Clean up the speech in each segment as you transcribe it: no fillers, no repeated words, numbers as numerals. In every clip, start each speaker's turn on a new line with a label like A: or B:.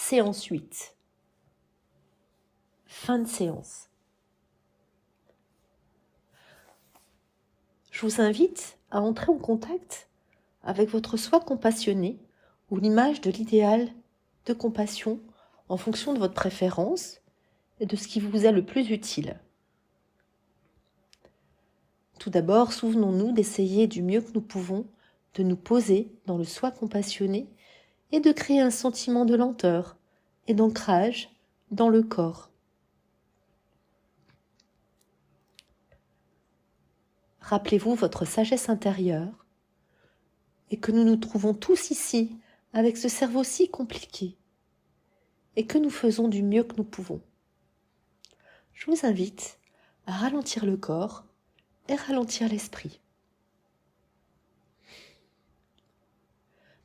A: Séance 8. Fin de séance. Je vous invite à entrer en contact avec votre soi compassionné ou l'image de l'idéal de compassion en fonction de votre préférence et de ce qui vous est le plus utile. Tout d'abord, souvenons-nous d'essayer du mieux que nous pouvons de nous poser dans le soi compassionné et de créer un sentiment de lenteur et d'ancrage dans le corps. Rappelez-vous votre sagesse intérieure et que nous nous trouvons tous ici avec ce cerveau si compliqué et que nous faisons du mieux que nous pouvons. Je vous invite à ralentir le corps et ralentir l'esprit.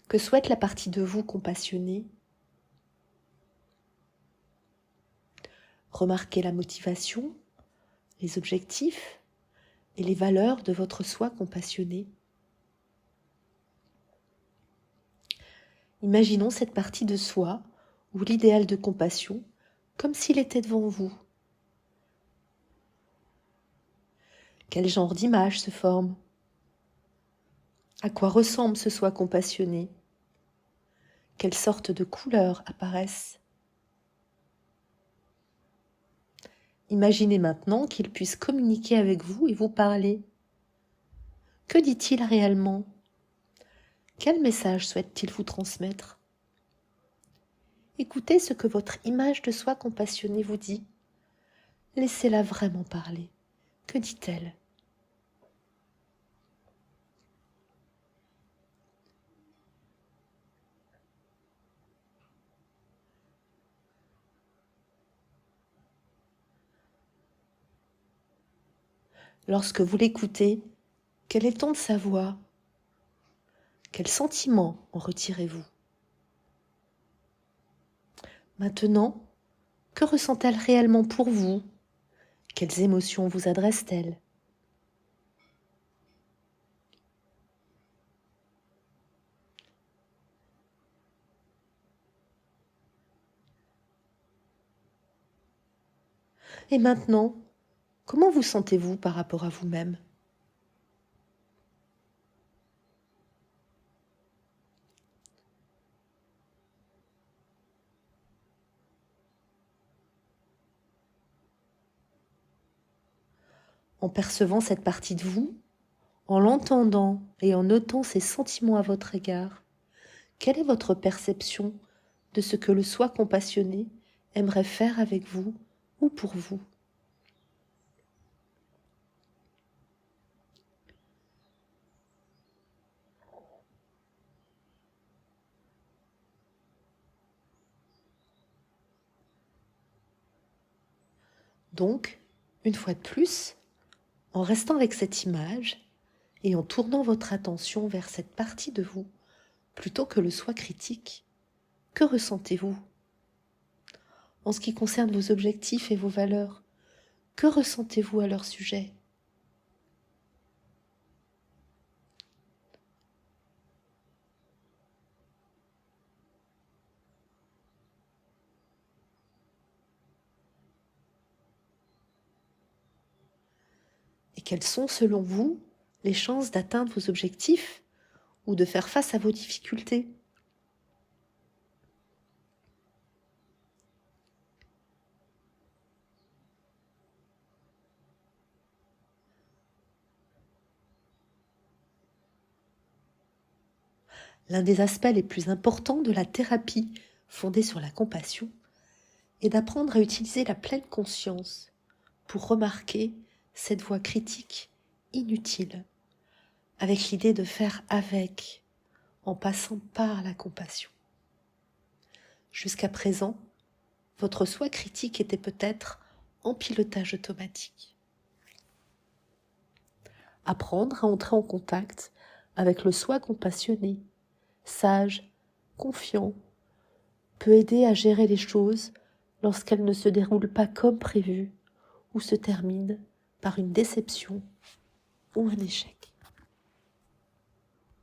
A: Que souhaite la partie de vous compassionnée? Remarquez la motivation, les objectifs et les valeurs de votre soi compassionné. Imaginons cette partie de soi ou l'idéal de compassion comme s'il était devant vous. Quel genre d'image se forme? À quoi ressemble ce soi compassionné? Quelles sortes de couleurs apparaissent? Imaginez maintenant qu'il puisse communiquer avec vous et vous parler. Que dit-il réellement? Quel message souhaite-t-il vous transmettre? Écoutez ce que votre image de soi compassionné vous dit. Laissez-la vraiment parler. Que dit-elle? Lorsque vous l'écoutez, quel est le ton de sa voix? Quel sentiment en retirez-vous? Maintenant, que ressent-elle réellement pour vous? Quelles émotions vous adresse-t-elle? Et maintenant, comment vous sentez-vous par rapport à vous-même? En percevant cette partie de vous, en l'entendant et en notant ses sentiments à votre égard, quelle est votre perception de ce que le soi compassionné aimerait faire avec vous ou pour vous? Donc, une fois de plus, en restant avec cette image et en tournant votre attention vers cette partie de vous, plutôt que le soi critique, que ressentez-vous? En ce qui concerne vos objectifs et vos valeurs, que ressentez-vous à leur sujet? Et quelles sont, selon vous, les chances d'atteindre vos objectifs ou de faire face à vos difficultés? L'un des aspects les plus importants de la thérapie fondée sur la compassion est d'apprendre à utiliser la pleine conscience pour remarquer cette voix critique inutile, avec l'idée de faire avec, en passant par la compassion. Jusqu'à présent, votre soi critique était peut-être en pilotage automatique. Apprendre à entrer en contact avec le soi compassionné, sage, confiant, peut aider à gérer les choses lorsqu'elles ne se déroulent pas comme prévu ou se terminent par une déception ou un échec.